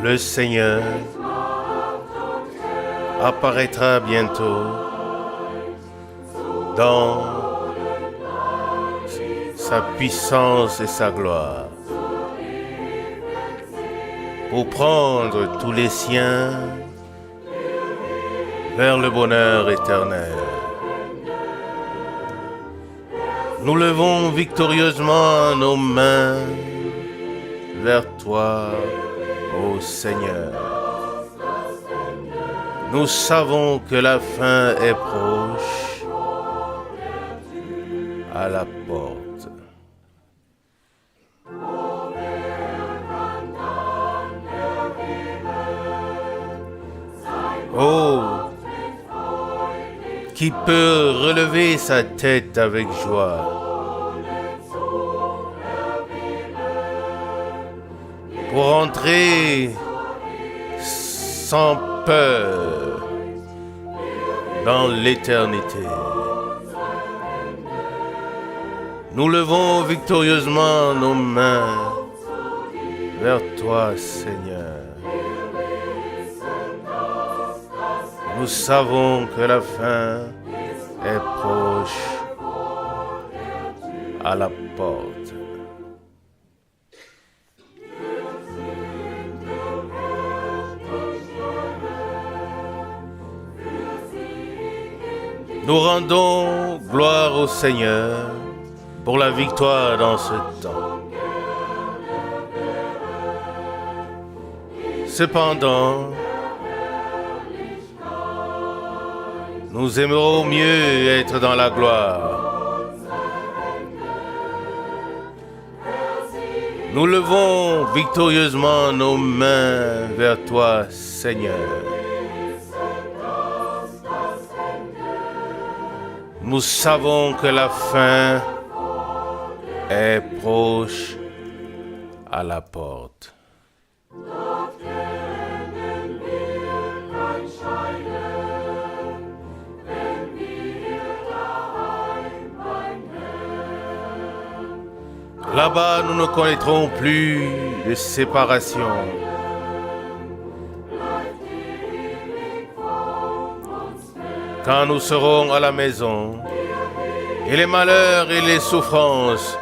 Le Seigneur apparaîtra bientôt dans sa puissance et sa gloire pour prendre tous les siens vers le bonheur éternel. Nous levons victorieusement nos mains vers toi, ô Seigneur. Nous savons que la fin est proche, à la porte. Oh, qui peut relever sa tête avec joie pour entrer sans peur dans l'éternité. Nous levons victorieusement nos mains vers toi, Seigneur. Nous savons que la fin est proche, à la porte. Nous rendons gloire au Seigneur pour la victoire dans ce temps. Cependant, nous aimerons mieux être dans la gloire. Nous levons victorieusement nos mains vers toi, Seigneur. Nous savons que la fin est proche, à la porte. Là-bas, nous ne connaîtrons plus de séparation. Quand nous serons à la maison, et les malheurs et les souffrances,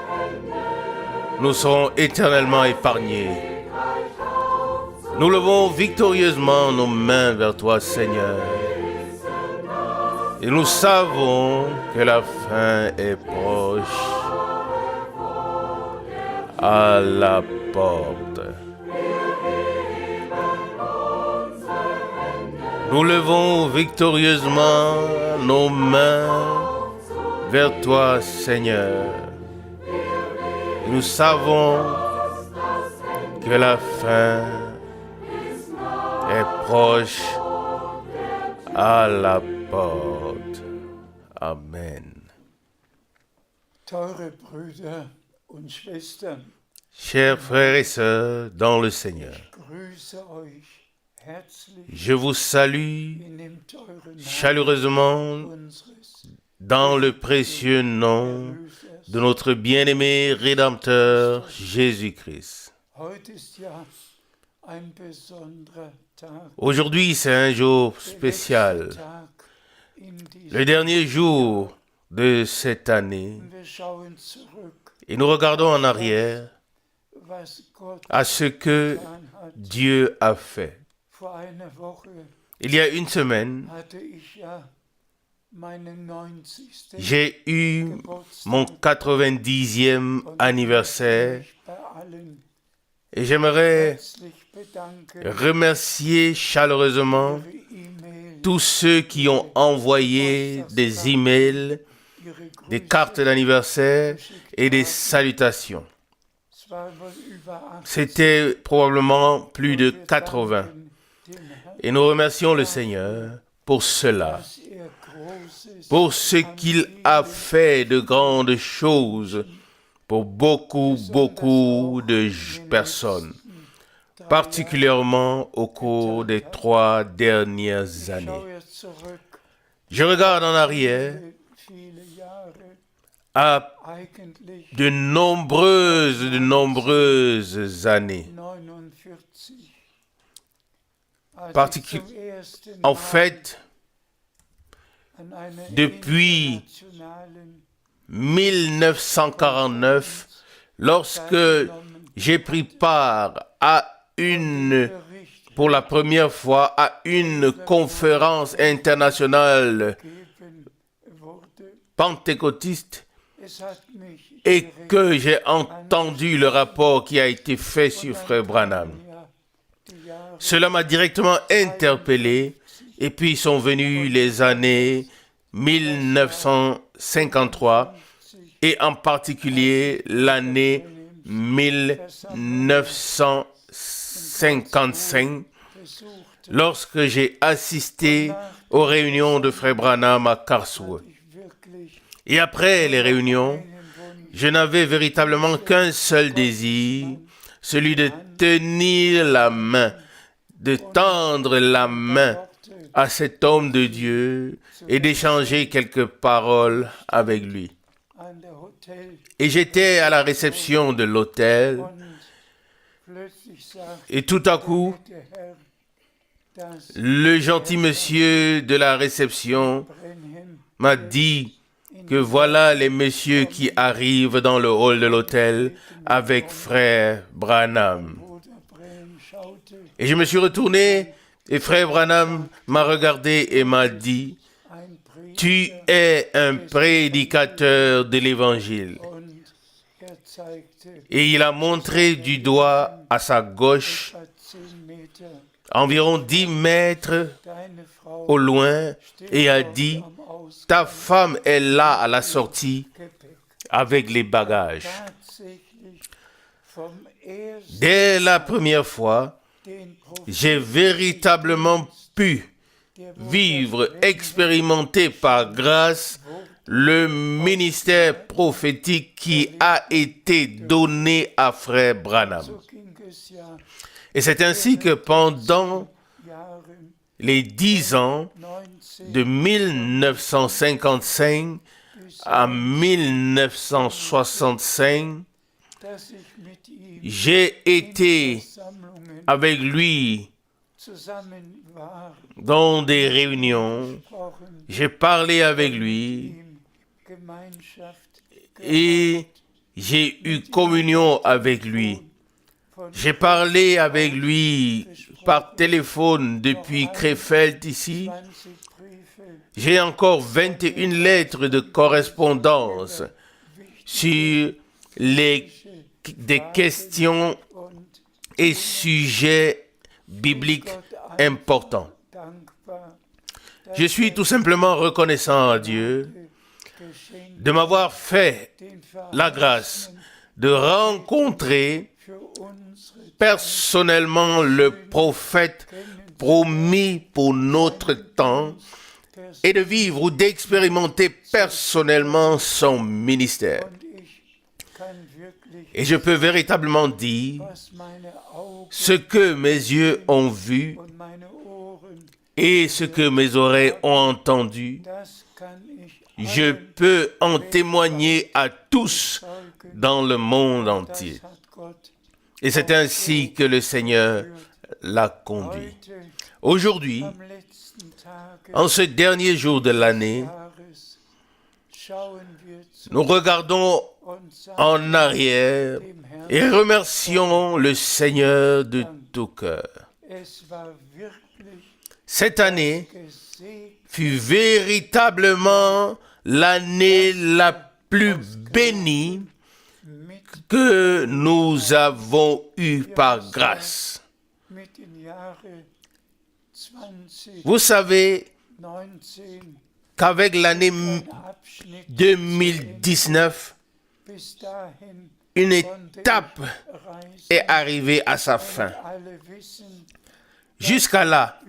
nous serons éternellement épargnés. Nous levons victorieusement nos mains vers toi, Seigneur. Et nous savons que la fin est proche, à la porte. Nous levons victorieusement nos mains vers toi, Seigneur. Nous savons que la fin est proche, à la porte. Amen. Teure Brüder und Schwestern, Chers frères et sœurs dans le Seigneur, grüße euch herzlich je vous salue in dem teuren Namen chaleureusement unseres dans le précieux nom de notre bien-aimé Rédempteur Jésus-Christ. Heute ist ja ein besonderer Tag, Aujourd'hui, c'est un jour der spécial, letzte Tag in diesem le dernier jour de cette année, und wir schauen zurück, et nous regardons en arrière was Gott à ce que getan hat. Dieu a fait. Vor einer Woche Il y a une semaine, hatte ich ja meinen 90. j'ai eu Geburtstag mon 90e und anniversaire ich möchte mich bei allen et j'aimerais herzlich bedanken remercier chaleureusement für ihre E-Mail, tous ceux qui ont envoyé des emails, ihre des Grüße. cartes d'anniversaire et des salutations. Es war wohl über 80. C'était probablement plus de Wir 80. danken dem Herrn, Et nous remercions le Seigneur pour cela, dass Großes pour ce an qu'il a vielen fait de grandes choses pour beaucoup de personnes, particulièrement au cours des 3 dernières années. schaue zurück, Je regarde en arrière viele Jahre, à eigentlich de nombreuses années. 49, En fait, depuis 1949, lorsque j'ai pris part pour la première fois à une conférence internationale pentecôtiste et que j'ai entendu le rapport qui a été fait sur Frère Branham. Cela m'a directement interpellé et puis sont venues les années 1953 et en particulier l'année 1955 lorsque j'ai assisté aux réunions de Frère Branham à Karlsruhe. Et après les réunions, je n'avais véritablement qu'un seul désir, celui de tenir la main, de tendre la main à cet homme de Dieu et d'échanger quelques paroles avec lui. Et j'étais à la réception de l'hôtel et tout à coup, le gentil monsieur de la réception m'a dit que voilà les messieurs qui arrivent dans le hall de l'hôtel avec Frère Branham. Et je me suis retourné et Frère Branham m'a regardé et m'a dit « Tu es un prédicateur de l'Évangile. » Et il a montré du doigt à sa gauche, environ 10 mètres au loin, et a dit « Ta femme est là à la sortie avec les bagages. » Dès la première fois, j'ai véritablement pu vivre, expérimenter par grâce le ministère prophétique qui a été donné à Frère Branham. Et c'est ainsi que pendant les 10 ans, de 1955 à 1965, j'ai été avec lui dans des réunions, j'ai parlé avec lui et j'ai eu communion avec lui. J'ai parlé avec lui par téléphone depuis Krefeld ici. J'ai encore 21 lettres de correspondance sur des questions et sujets bibliques importants. Je suis tout simplement reconnaissant à Dieu de m'avoir fait la grâce de rencontrer personnellement le prophète promis pour notre temps et de vivre ou d'expérimenter personnellement son ministère. Et je peux véritablement dire ce que mes yeux ont vu et ce que mes oreilles ont entendu. Je peux en témoigner à tous dans le monde entier. Et c'est ainsi que le Seigneur l'a conduit. Aujourd'hui, en ce dernier jour de l'année, nous regardons en arrière et remercions le Seigneur de tout cœur. Cette année fut véritablement l'année la plus bénie que nous avons eue par grâce. Vous savez qu'avec l'année 2019, une étape est arrivée à sa fin. Jusqu'à là,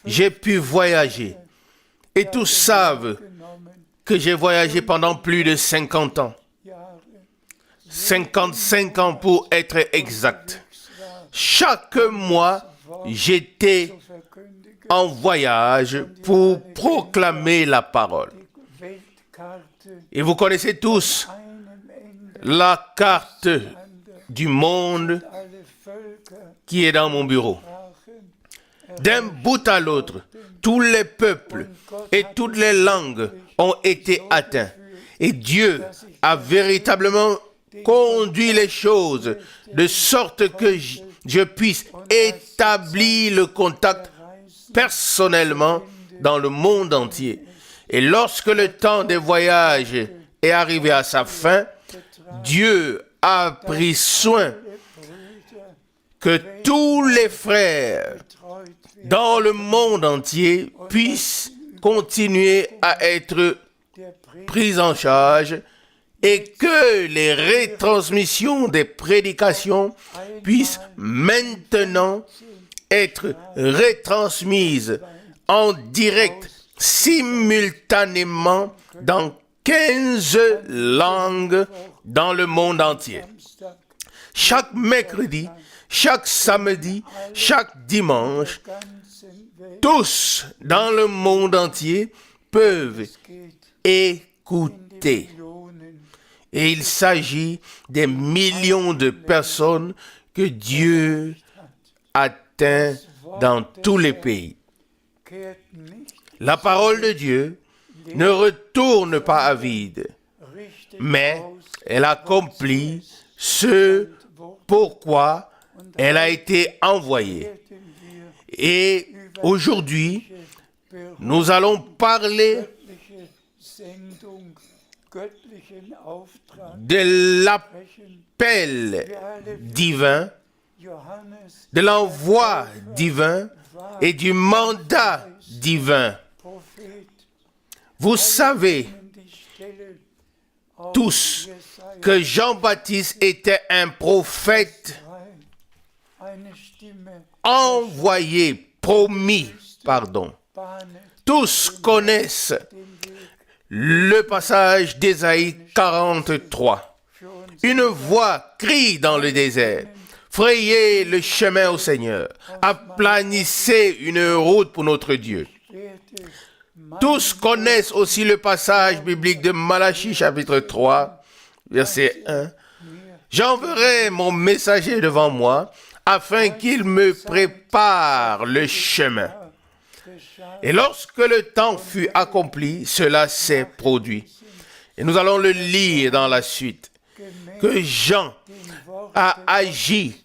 j'ai pu voyager. Et tous savent que j'ai voyagé pendant plus de 50 ans. 55 ans pour être exact. Chaque mois, j'étais en voyage pour proclamer la parole. Et vous connaissez tous la carte du monde qui est dans mon bureau. d'un bout à l'autre, tous les peuples et toutes les langues ont été atteints. Et Dieu a véritablement conduit les choses de sorte que je puisse établir le contact personnellement dans le monde entier. Et lorsque le temps des voyages est arrivé à sa fin, Dieu a pris soin que tous les frères dans le monde entier puissent continuer à être pris en charge et que les retransmissions des prédications puissent maintenant être retransmises en direct simultanément dans 15 langues dans le monde entier. Chaque mercredi, chaque samedi, chaque dimanche, tous dans le monde entier peuvent écouter. Et il s'agit des millions de personnes que Dieu atteint dans tous les pays. La parole de Dieu ne retourne pas à vide, mais elle accomplit ce pourquoi elle a été envoyée. Et aujourd'hui, nous allons parler de l'appel divin, de l'envoi divin et du mandat divin. Vous savez tous que Jean-Baptiste était un prophète envoyé, promis, Tous connaissent le passage d'Ésaïe 43. Une voix crie dans le désert. Frayez le chemin au Seigneur. Aplanissez une route pour notre Dieu. Tous connaissent aussi le passage biblique de Malachie chapitre 3, verset 1. J'enverrai mon messager devant moi afin qu'il me prépare le chemin. Et lorsque le temps fut accompli, cela s'est produit. Et nous allons le lire dans la suite. Que Jean a agi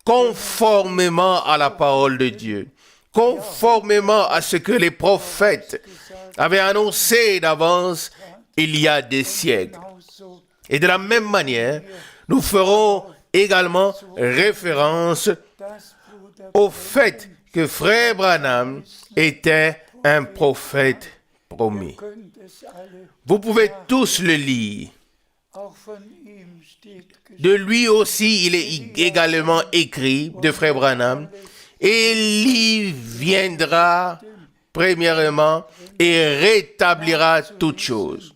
conformément à la parole de Dieu, conformément à ce que les prophètes avaient annoncé d'avance il y a des siècles. Et de la même manière, nous ferons également référence au fait que Frère Branham était un prophète promis. Vous pouvez tous le lire. De lui aussi, il est également écrit, de Frère Branham, Élie viendra premièrement et rétablira toutes choses.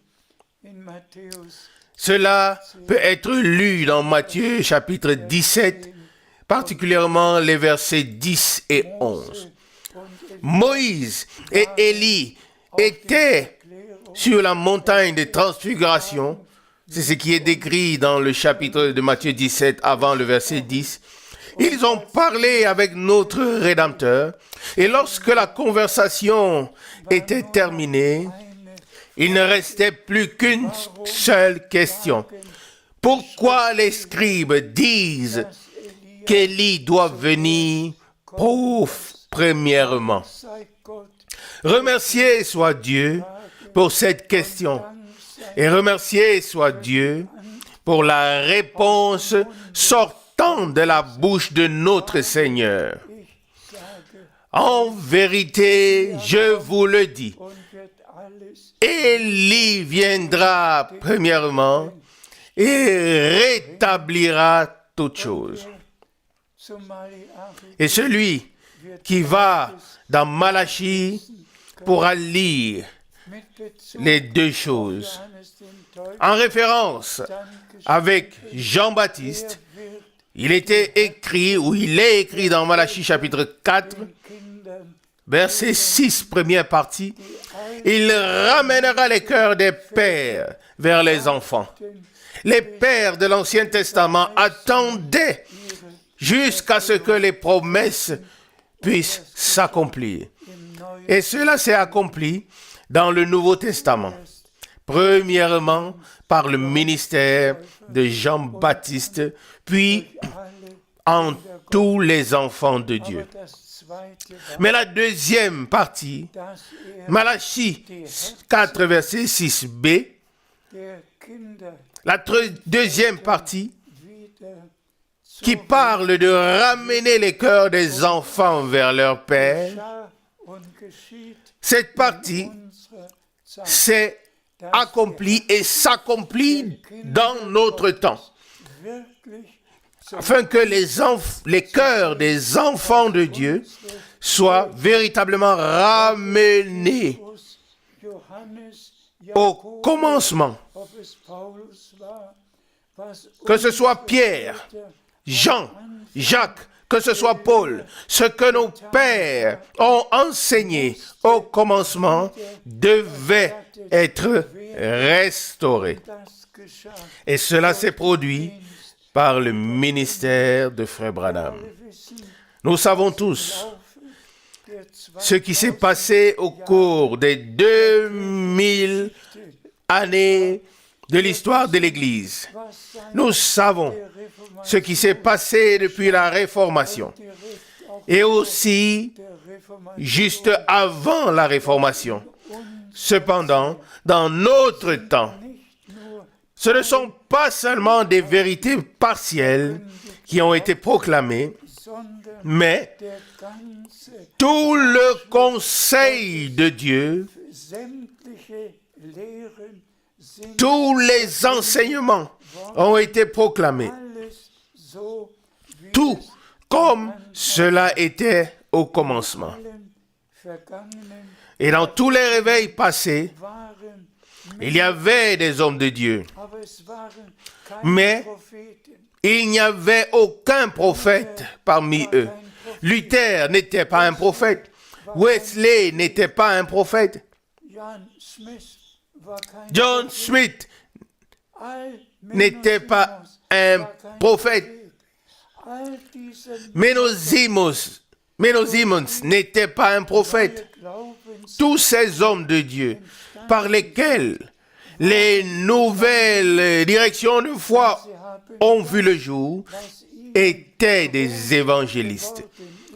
Cela peut être lu dans Matthieu chapitre 17, particulièrement les versets 10 et 11. Moïse et Élie étaient sur la montagne de transfiguration. C'est ce qui est décrit dans le chapitre de Matthieu 17 avant le verset 10. Ils ont parlé avec notre Rédempteur et lorsque la conversation était terminée, il ne restait plus qu'une seule question. Pourquoi les scribes disent qu'Élie doit venir premièrement? Remercié soit Dieu pour cette question et remercié soit Dieu pour la réponse sortant de la bouche de notre Seigneur. En vérité, je vous le dis, Élie viendra premièrement et rétablira toutes choses. Et celui qui va dans Malachie pourra lire les deux choses. En référence avec Jean-Baptiste, il était écrit, ou il est écrit dans Malachie chapitre 4, verset 6, première partie, il ramènera les cœurs des pères vers les enfants. Les pères de l'Ancien Testament attendaient jusqu'à ce que les promesses puisse s'accomplir. im Neuen Et cela s'est accompli dans le Nouveau Testament. Premièrement, par le ministère de Jean-Baptiste, puis alle, en tous les enfants de Dieu. aber das zweite war, Mais la deuxième partie, dass Malachie 4, verset 6b, der Kinder la deuxième partie wieder qui parle de ramener les cœurs des enfants vers leur Père, geschah und geschieht cette partie unsere Zeit. s'est accomplie et s'accomplit dans notre temps, Wirklich zum afin que les cœurs des enfants de Dieu soient véritablement ramenés Petrus, Johannes, au Jakobus, commencement, ob es Paulus war, was que ce soit Pierre, unsere Jean, Jacques, que ce soit Paul, ce que nos pères ont enseigné au commencement devait être restauré. das geschah. Et cela s'est produit par le ministère de Frère Branham. Wir wissen, Nous savons tous der ce qui s'est passé au cours des 2000 années de l'histoire de l'Église. was sein Nous savons Reformation, ce qui s'est passé depuis la Réformation direkt auf et aussi der Reformation juste avant la Réformation. Cependant, dans notre temps, nicht nur ce ne sont pas seulement des vérités partielles qui ont été proclamées, sondern mais der ganze tout le conseil de Dieu, sämtliche Lehren sind tous les enseignements ont été proclamés, alles so wie tout es comme cela était au commencement. allen vergangenen Et dans tous les réveils passés, waren, il y avait des hommes de Dieu, aber es waren keine mais Propheten. il n'y avait aucun prophète parmi eux. Luther n'était pas un prophète. Wesley n'était pas un prophète. John Smith war kein John Prophet. Smith All n'était pas un war kein prophète. Prophet. All diese Menozimos n'était pas un prophète. Glaubens Tous ces hommes de Dieu par lesquels les nouvelles directions de foi sie haben ont vu le jour was ihnen étaient des évangélistes.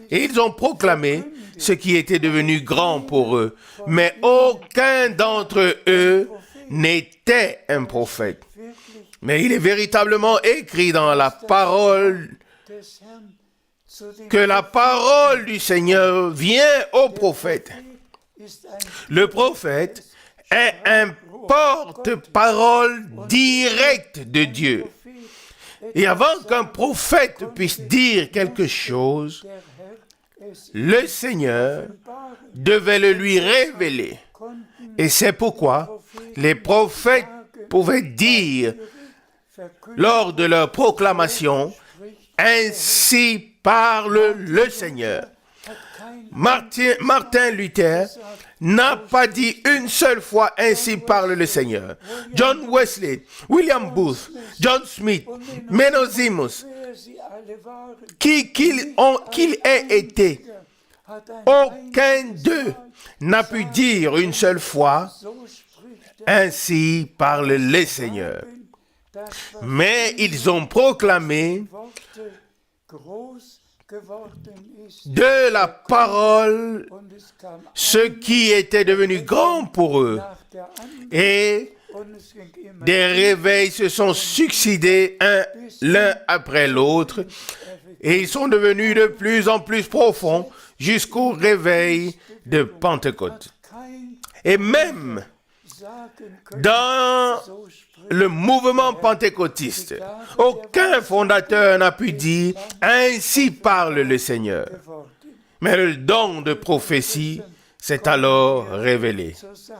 Et ils ont proclamé ce qui était devenu grand pour eux. Mais aucun d'entre eux n'était un prophète. wirklich Mais il est véritablement écrit dans la parole des Herrn zu den que la parole du Seigneur vient au prophète. ist ein Le prophète est un porte-parole direct de Dieu. Prophet. Et avant qu'un prophète puisse dire quelque chose, Der Herr es le Seigneur offenbaren devait le lui révéler. konnten, Et c'est pourquoi les prophètes pouvaient dire verkündet lors de leur proclamation, ainsi parle le Seigneur. hat kein Martin Luther n'a pas dit une seule fois ainsi parle le Seigneur. John Wesley, William Booth, John Smith, Menozimos, wer sie alle waren, qu'il ait été, hat ein aucun d'eux n'a pu dire une seule fois so spricht der ainsi parle le Seigneur. das Mais ils ont proclamé Worte groß geworden ist de la parole und es kam ce qui était devenu grand pour eux. nach der anderen Et und es ging immer des réveils se sont succédés l'un après l'autre. Et ils sont devenus de plus en plus profonds jusqu'au réveil de Pentecôte. kein Et même sagen können, dans so spricht le mouvement pentecôtiste, aucun fondateur n'a pu dire « Ainsi parle le Seigneur ». worden. Mais le don de prophétie s'est alors révélé. Zur Sache.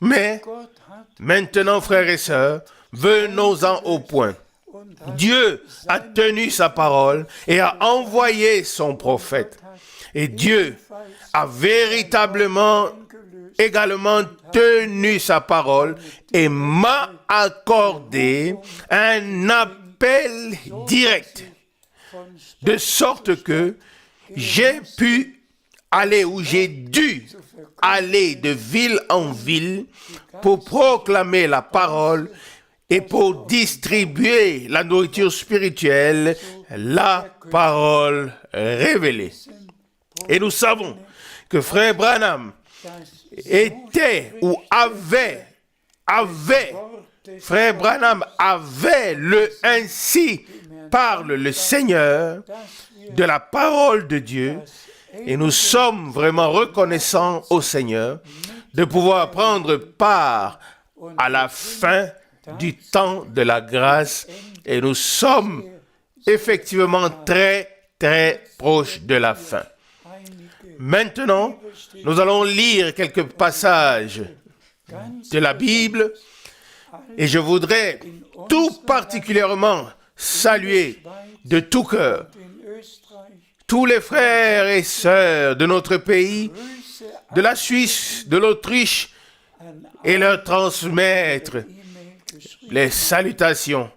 Mais Gott hat maintenant, frères et sœurs, venons-en au point. und hat Dieu a tenu sa parole et a envoyé son prophète. Et Dieu a véritablement également tenu sa parole et m'a accordé un appel direct, von de sorte que j'ai pu aller où j'ai dû aller de ville en ville pour proclamer la parole et pour distribuer la nourriture spirituelle, la parole révélée. Et nous savons que Frère Branham était ou Frère Branham avait le ainsi parle le Seigneur de la parole de Dieu, et nous sommes vraiment reconnaissants au Seigneur de pouvoir prendre part à la fin du temps de la grâce, et nous sommes effectivement très, très proches de la fin. Maintenant, nous allons lire quelques passages de la Bible, et je voudrais tout particulièrement saluer de tout cœur tous les frères et sœurs de notre pays, de la Suisse, de l'Autriche, et leur transmettre les salutations.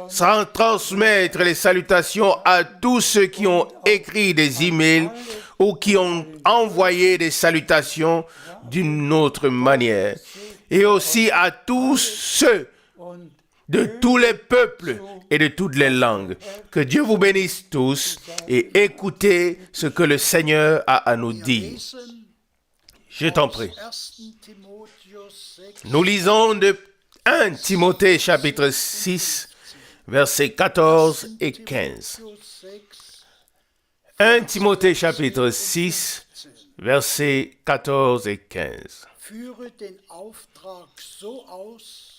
Sans transmettre les salutations à tous ceux qui ont écrit des emails ou qui ont envoyé des salutations d'une autre manière. Et aussi à tous ceux de tous les peuples et de toutes les langues. Que Dieu vous bénisse tous et écoutez ce que le Seigneur a à nous dire. Je t'en prie. Nous lisons de 1 Timothée chapitre 6, versets 14 et 15. 1 Timothée chapitre 6, versets 14 et 15.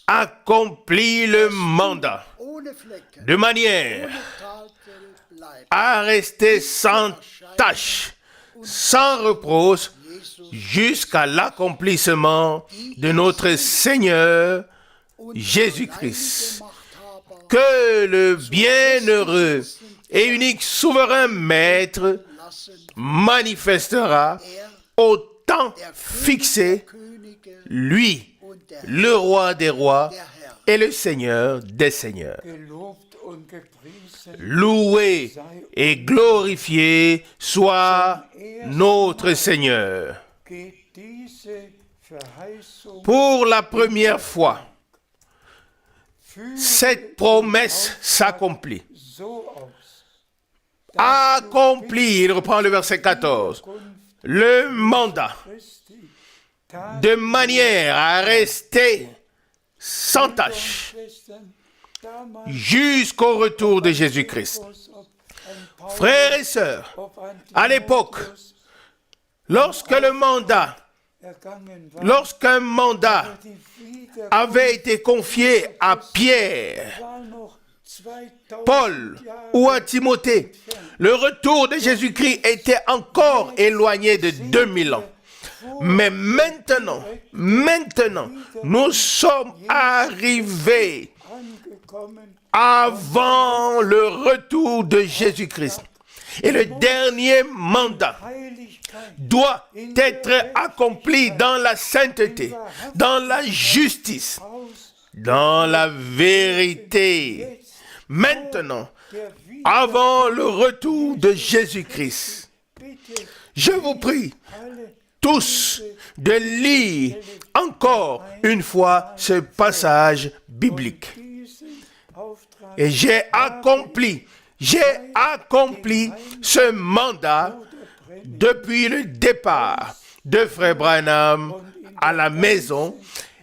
Accomplis le mandat de manière à rester sans tache, sans reproche, jusqu'à l'accomplissement de notre Seigneur Jésus-Christ. Que le bienheureux et unique souverain Maître manifestera au temps fixé, lui, le roi des rois et le Seigneur des seigneurs. Loué et glorifié soit notre Seigneur. Pour la première fois, cette promesse s'accomplit. Accompli, il reprend le verset 14, le mandat de manière à rester sans tache jusqu'au retour de Jésus-Christ. Frères et sœurs, à l'époque, lorsqu'un mandat avait été confié à Pierre, Paul ou à Timothée, le retour de Jésus-Christ était encore éloigné de 2000 ans. Mais maintenant, nous sommes arrivés avant le retour de Jésus-Christ. Et le dernier mandat doit être accompli dans la sainteté, dans la justice, dans la vérité. Maintenant, avant le retour de Jésus-Christ, je vous prie tous de lire encore une fois ce passage biblique. Et j'ai accompli ce mandat depuis le départ de Frère Branham à la maison,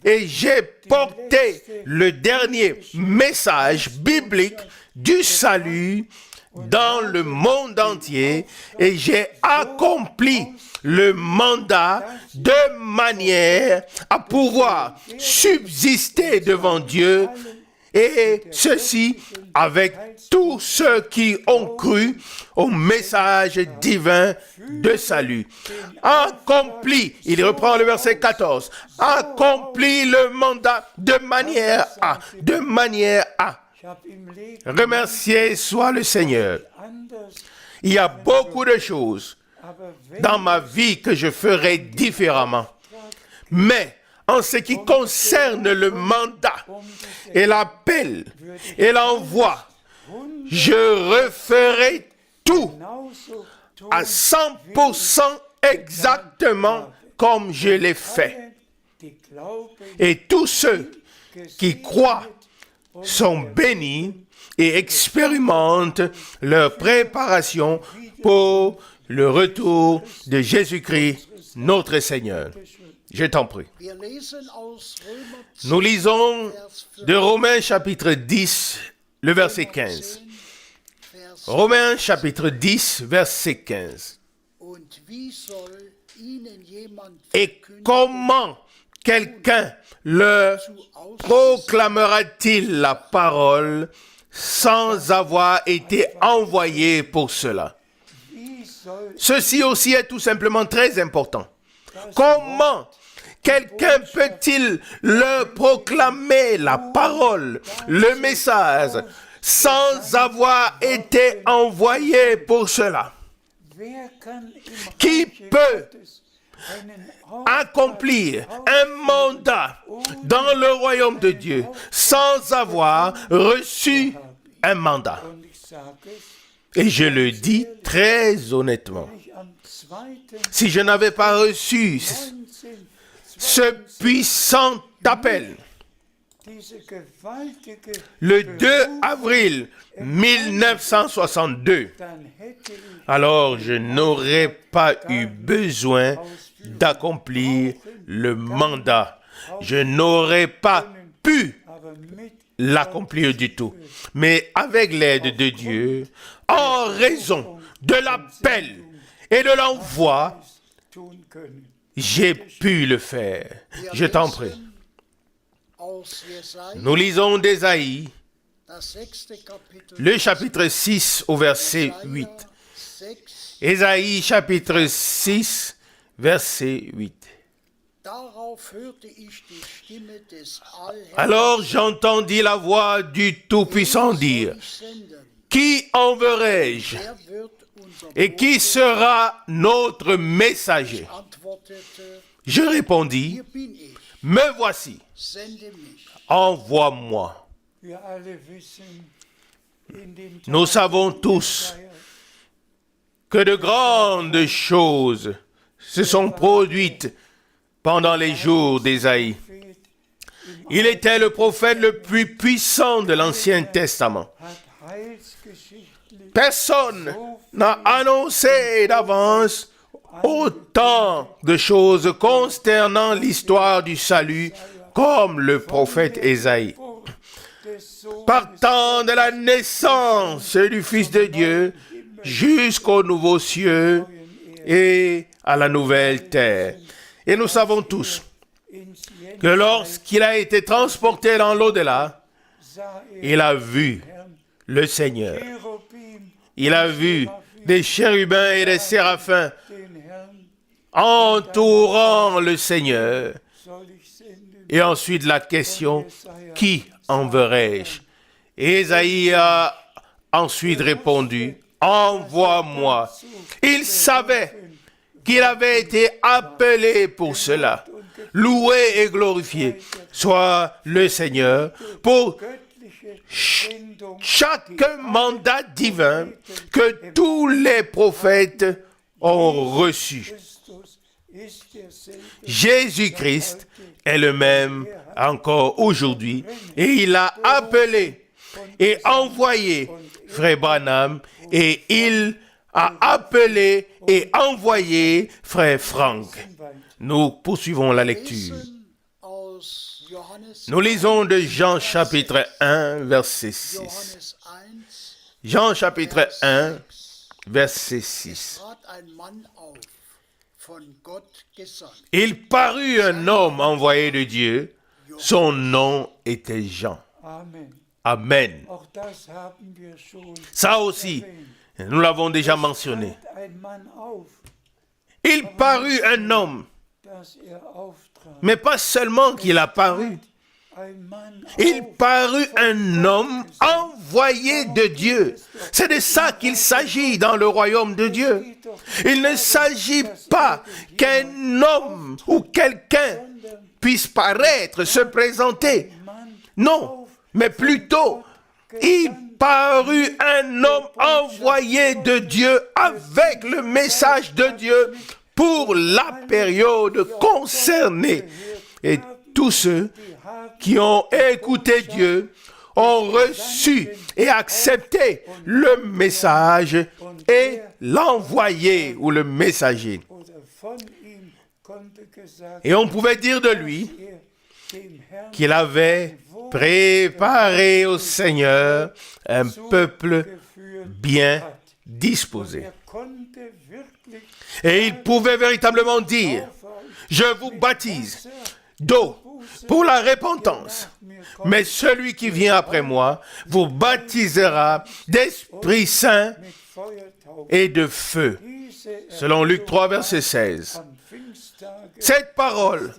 et j'ai porté le dernier message biblique du salut dans le monde entier, et j'ai accompli le mandat de manière à pouvoir subsister devant Dieu, et ceci avec tous ceux qui ont cru au message divin de salut. Accompli, il reprend le verset 14, accompli le mandat de manière à. Remercié soit le Seigneur. Il y a beaucoup de choses dans ma vie que je ferai différemment. Mais en ce qui concerne le mandat et l'appel et l'envoi, je referai tout à 100% exactement comme je l'ai fait. Et tous ceux qui croient sont bénis et expérimentent leur préparation pour le retour de Jésus-Christ, notre Seigneur. Je t'en prie. Nous lisons de Romains chapitre 10, le verset 15. Romains chapitre 10, verset 15. Et comment quelqu'un leur proclamera-t-il la parole sans avoir été envoyé pour cela? Ceci aussi est tout simplement très important. Comment quelqu'un peut-il leur proclamer la parole, le message, sans avoir été envoyé pour cela? Qui peut accomplir un mandat dans le royaume de Dieu sans avoir reçu un mandat? Et je le dis très honnêtement. Si je n'avais pas reçu ce puissant appel, le 2 avril 1962, alors je n'aurais pas eu besoin d'accomplir le mandat. Je n'aurais pas pu l'accomplir du tout. Mais avec l'aide de Dieu, en raison de l'appel et de l'envoi, j'ai pu le faire. Je t'en prie. Nous lisons d'Ésaïe, le chapitre 6 au verset 8. Ésaïe chapitre 6, verset 8. Alors j'entendis la voix du Tout-Puissant dire, « Qui enverrai-je? Et qui sera notre messager? » Je répondis, « Me voici, envoie-moi. » Nous savons tous que de grandes choses se sont produites pendant les jours d'Ésaïe. Il était le prophète le plus puissant de l'Ancien Testament. Personne n'a annoncé d'avance autant de choses concernant l'histoire du salut comme le prophète Ésaïe. Partant de la naissance du Fils de Dieu jusqu'aux nouveaux cieux et à la nouvelle terre. Et nous savons tous que lorsqu'il a été transporté dans l'au-delà, il a vu le Seigneur. Il a vu des chérubins et des séraphins entourant le Seigneur. Et ensuite la question, qui enverrai-je? Et Ésaïe a ensuite répondu, envoie-moi. Il savait qu'il avait été appelé pour cela. Loué et glorifié soit le Seigneur pour chaque mandat divin que tous les prophètes ont reçu. Jésus-Christ est le même encore aujourd'hui et il a appelé et envoyé Frère Branham et il a appelé et envoyé Frère Frank. Nous poursuivons la lecture. Nous lisons de Jean chapitre 1, verset 6. Jean chapitre 1, verset 6. Il parut un homme envoyé de Dieu, son nom était Jean. Amen. Ça aussi, nous l'avons déjà mentionné. Il parut un homme, mais pas seulement qu'il a paru. Il parut un homme envoyé de Dieu. C'est de ça qu'il s'agit dans le royaume de Dieu. Il ne s'agit pas qu'un homme ou quelqu'un puisse paraître, se présenter. Non, mais plutôt, il parut un homme envoyé de Dieu avec le message de Dieu pour la période concernée. Et tous ceux qui ont écouté Dieu ont reçu et accepté le message et l'envoyé ou le messager. Et on pouvait dire de lui qu'il avait préparé au Seigneur un peuple bien disposé. Et il pouvait véritablement dire, je vous baptise d'eau pour la repentance, mais celui qui vient après moi vous baptisera d'Esprit Saint et de feu. Selon Luc 3, verset 16. Cette parole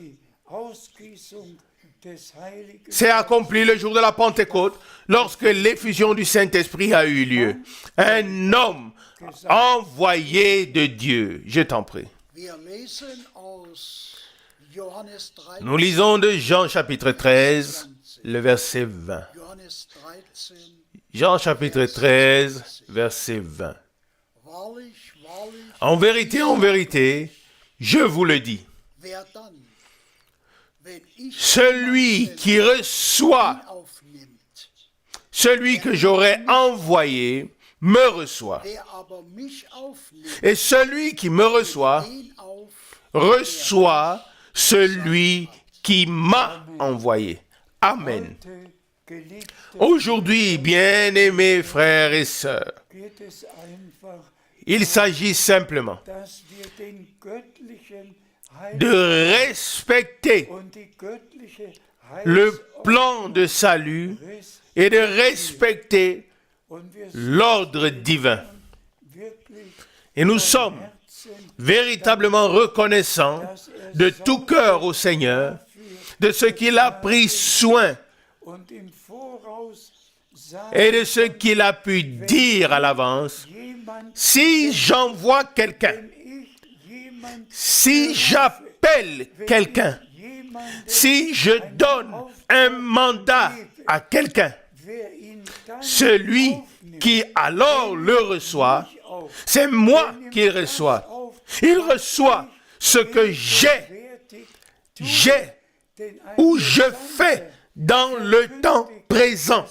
s'est accomplie le jour de la Pentecôte, lorsque l'effusion du Saint-Esprit a eu lieu. Un homme envoyé de Dieu. Je t'en prie. Nous lisons de Jean chapitre 13, le verset 20. Jean chapitre 13, verset 20. En vérité, je vous le dis. Celui qui reçoit, celui que j'aurai envoyé, me reçoit. Et celui qui me reçoit, reçoit celui qui m'a envoyé. Amen. Aujourd'hui, bien-aimés frères et sœurs, il s'agit simplement de respecter le plan de salut et de respecter l'ordre divin. Et nous sommes véritablement reconnaissants de tout cœur au Seigneur, de ce qu'il a pris soin et de ce qu'il a pu dire à l'avance. Si j'envoie quelqu'un, si j'appelle quelqu'un, si je donne un mandat à quelqu'un, celui qui alors le reçoit, c'est moi qu'il reçoit. Il reçoit ce que j'ai ou je fais dans le temps présent.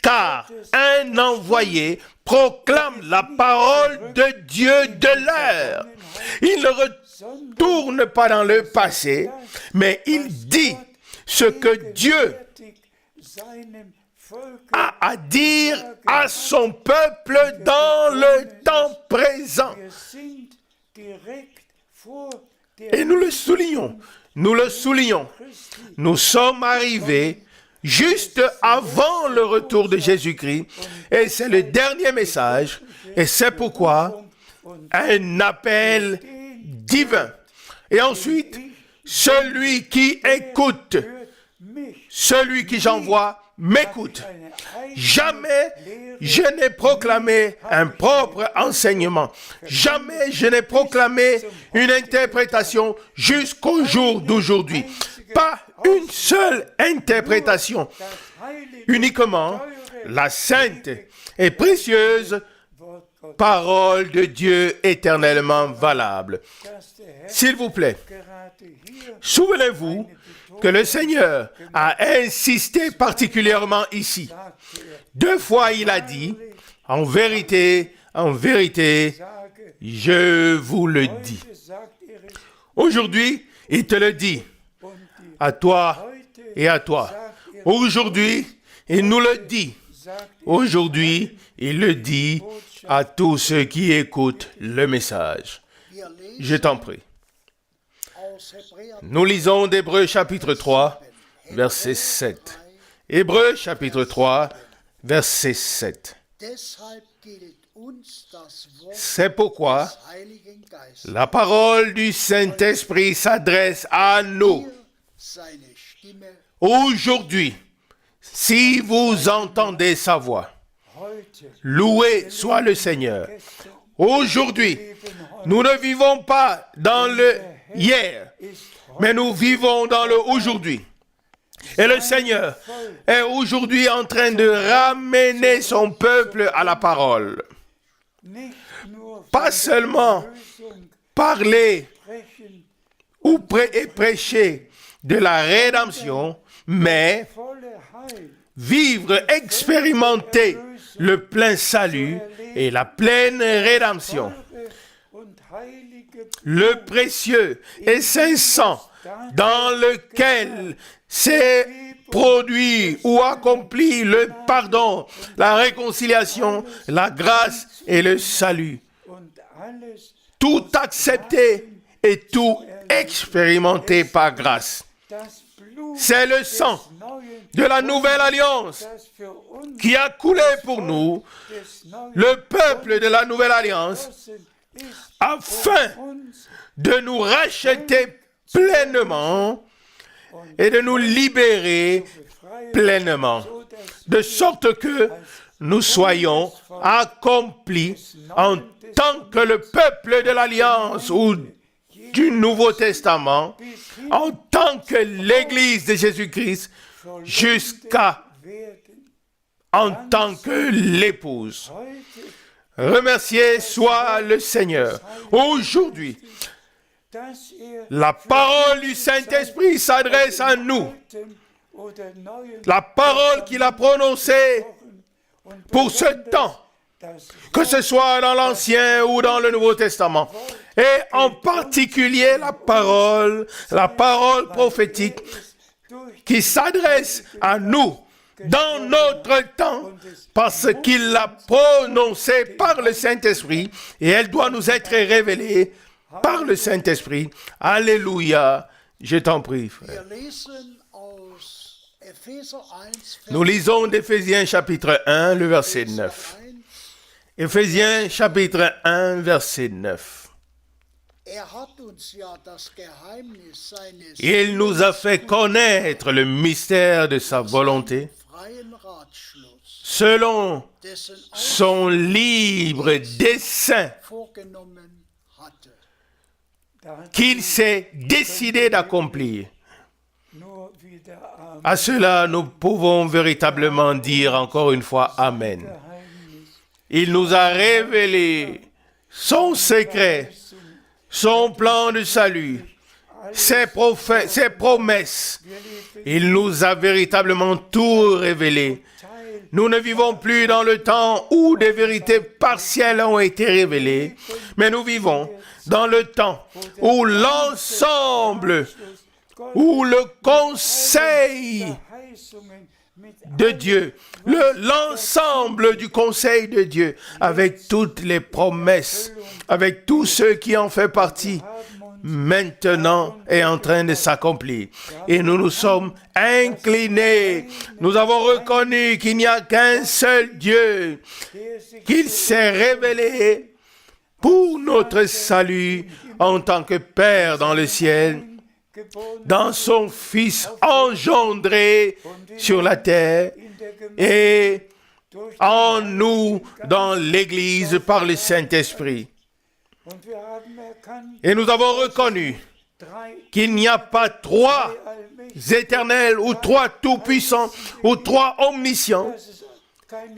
Car un envoyé proclame la parole de Dieu de l'heure. Il ne retourne pas dans le passé, mais il dit ce que Dieu a à dire à son peuple dans le temps présent. Et nous le soulignons. Nous sommes arrivés juste avant le retour de Jésus-Christ. Et c'est le dernier message. Et c'est pourquoi un appel divin. Et ensuite, celui qui écoute, celui qui j'envoie, m'écoute. Jamais je n'ai proclamé un propre enseignement. Jamais je n'ai proclamé une interprétation jusqu'au jour d'aujourd'hui. Pas une seule interprétation. Uniquement la sainte et précieuse parole de Dieu éternellement valable. S'il vous plaît, souvenez-vous que le Seigneur a insisté particulièrement ici. 2 fois il a dit, en vérité, je vous le dis. Aujourd'hui, il te le dit, à toi et à toi. Aujourd'hui, il nous le dit. Aujourd'hui, il le dit à tous ceux qui écoutent le message. Je t'en prie. Nous lisons d'Hébreux chapitre 3, verset 7. Hébreux chapitre 3, verset 7. C'est pourquoi la parole du Saint-Esprit s'adresse à nous. Aujourd'hui, si vous entendez sa voix, loué soit le Seigneur. Aujourd'hui, nous ne vivons pas dans le hier, mais nous vivons dans le aujourd'hui. Et le Seigneur est aujourd'hui en train de ramener son peuple à la parole. Pas seulement parler ou prêcher de la rédemption, mais vivre, expérimenter le plein salut et la pleine rédemption. Le précieux et saint sang dans lequel s'est produit ou accompli le pardon, la réconciliation, la grâce et le salut. Tout accepté et tout expérimenté par grâce. C'est le sang de la nouvelle alliance qui a coulé pour nous, le peuple de la nouvelle alliance, afin de nous racheter pleinement et de nous libérer pleinement, de sorte que nous soyons accomplis en tant que le peuple de l'Alliance ou du Nouveau Testament, en tant que l'Église de Jésus-Christ, jusqu'à en tant que l'épouse. Remercié soit le Seigneur. Aujourd'hui, la parole du Saint-Esprit s'adresse à nous. La parole qu'il a prononcée pour ce temps, que ce soit dans l'Ancien ou dans le Nouveau Testament, et en particulier la parole prophétique qui s'adresse à nous dans notre temps, parce qu'il l'a prononcée par le Saint-Esprit, et elle doit nous être révélée par le Saint-Esprit. Alléluia, je t'en prie, frère. Nous lisons d'Éphésiens chapitre 1, le verset 9. Éphésiens chapitre 1, verset 9. Il nous a fait connaître le mystère de sa volonté, selon son libre dessein qu'il s'est décidé d'accomplir. À cela, nous pouvons véritablement dire encore une fois Amen. Il nous a révélé son secret, son plan de salut, ses promesses. Il nous a véritablement tout révélé. Nous ne vivons plus dans le temps où des vérités partielles ont été révélées, mais nous vivons dans le temps où l'ensemble, où le conseil de Dieu, l'ensemble du conseil de Dieu, avec toutes les promesses, avec tous ceux qui en font partie, maintenant est en train de s'accomplir. Et nous nous sommes inclinés. Nous avons reconnu qu'il n'y a qu'un seul Dieu, qu'il s'est révélé pour notre salut en tant que Père dans le ciel, dans son Fils engendré sur la terre et en nous dans l'Église par le Saint-Esprit. Et nous avons reconnu qu'il n'y a pas trois éternels ou trois tout-puissants ou trois omniscients,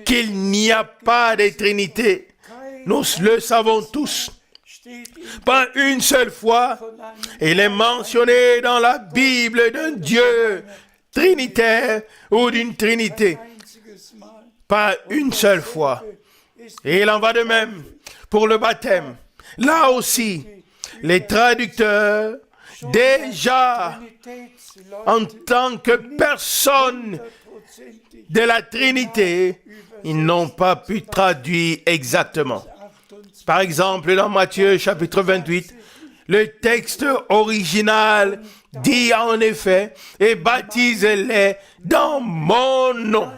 qu'il n'y a pas de Trinité. Nous le savons tous. Pas une seule fois, il est mentionné dans la Bible d'un Dieu trinitaire ou d'une Trinité. Pas une seule fois. Et il en va de même pour le baptême. Là aussi, les traducteurs, déjà, en tant que personne de la Trinité, ils n'ont pas pu traduire exactement. Par exemple, dans Matthieu chapitre 28, le texte original dit en effet, « Et baptisez-les dans mon nom. »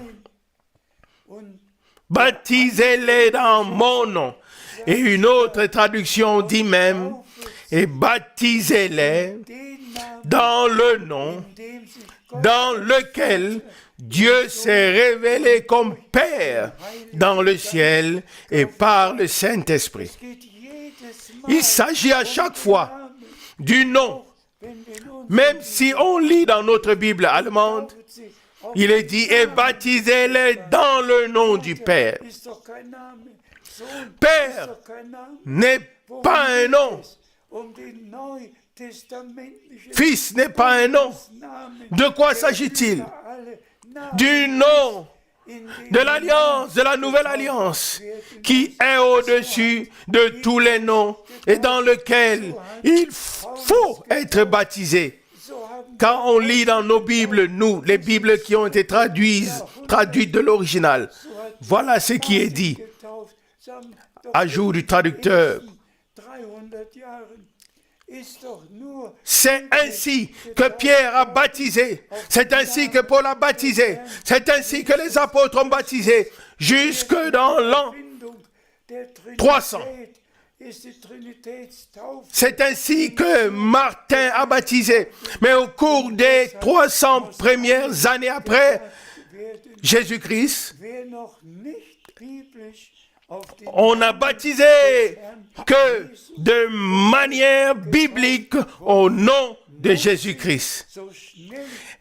Baptisez-les dans mon nom. Et une autre traduction dit même, « Et baptisez-les dans le nom dans lequel Dieu s'est révélé comme Père dans le ciel et par le Saint-Esprit. » Il s'agit à chaque fois du nom Même si on lit dans notre Bible allemande, il est dit, et baptisez-les dans le nom du Père. Père n'est pas un nom. Fils n'est pas un nom. De quoi s'agit-il? Du nom de l'alliance, de la nouvelle alliance, qui est au-dessus de tous les noms et dans lequel il faut être baptisé. Quand on lit dans nos Bibles, nous, les Bibles qui ont été traduites de l'original, voilà ce qui est dit. Ajout du traducteur. C'est ainsi que Pierre a baptisé, c'est ainsi que Paul a baptisé, c'est ainsi que les apôtres ont baptisé, jusque dans l'an 300. C'est ainsi que Martin a baptisé. Mais au cours des 300 premières années après Jésus-Christ, on n'a baptisé que de manière biblique au nom de Jésus-Christ.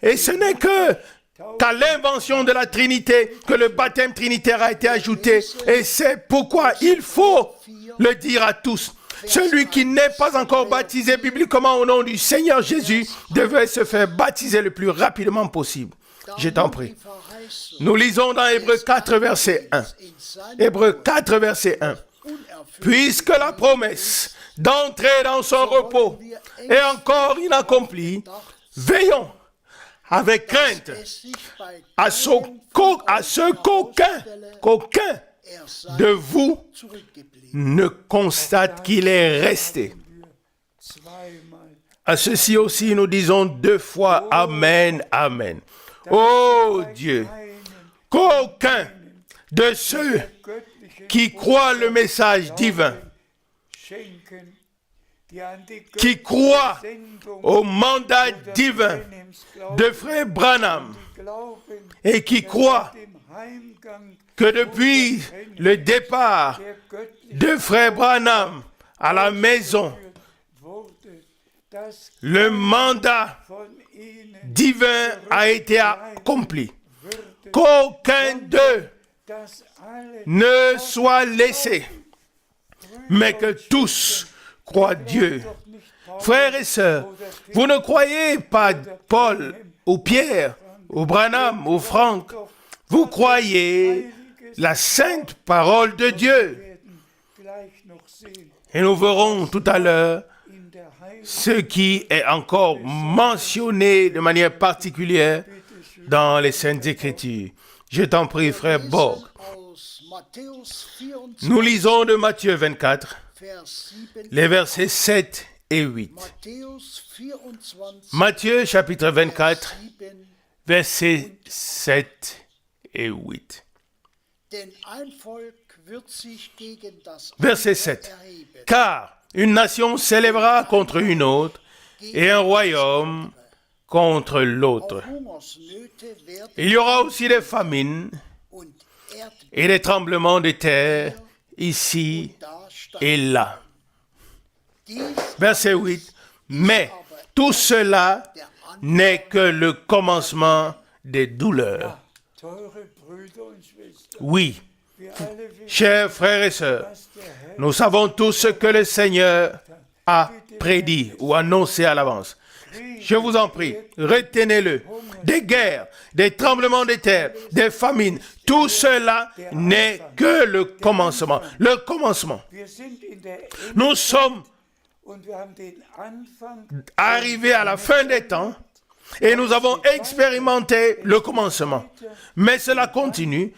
Et ce n'est qu'à l'invention de la Trinité que le baptême trinitaire a été ajouté. Et c'est pourquoi il faut le dire à tous. Celui qui n'est pas encore baptisé bibliquement au nom du Seigneur Jésus devait se faire baptiser le plus rapidement possible. Je t'en prie. Nous lisons dans Hébreux 4, verset 1. Hébreux 4, verset 1. Puisque la promesse d'entrer dans son repos est encore inaccomplie, veillons avec crainte à ce qu'aucun de vous ne constate qu'il est resté. À ceci aussi, nous disons 2 fois Amen, Amen. Oh Dieu, qu'aucun de ceux qui croient le message divin, qui croient au mandat divin de Frère Branham et qui croient que depuis le départ de Frère Branham à la maison, le mandat divin a été accompli. Qu'aucun d'eux ne soit laissé, mais que tous croient Dieu. Frères et sœurs, vous ne croyez pas Paul ou Pierre ou Branham ou Franck, vous croyez la sainte parole de Dieu. Et nous verrons tout à l'heure ce qui est encore mentionné de manière particulière dans les Saintes Écritures. Je t'en prie, frère Borg. Nous lisons de Matthieu 24, les versets 7 et 8. Matthieu chapitre 24, versets 7 et 8. Verset 7. Car une nation s'élèvera contre une autre et un royaume contre l'autre. Il y aura aussi des famines et des tremblements de terre ici et là. Verset 8. Mais tout cela n'est que le commencement des douleurs. Oui, chers frères et sœurs, nous savons tous ce que le Seigneur a prédit ou annoncé à l'avance. Je vous en prie, retenez-le. Des guerres, des tremblements de terre, des famines, tout cela n'est que le commencement. Le commencement. Nous sommes arrivés à la fin des temps et nous avons expérimenté le commencement. Mais cela continue.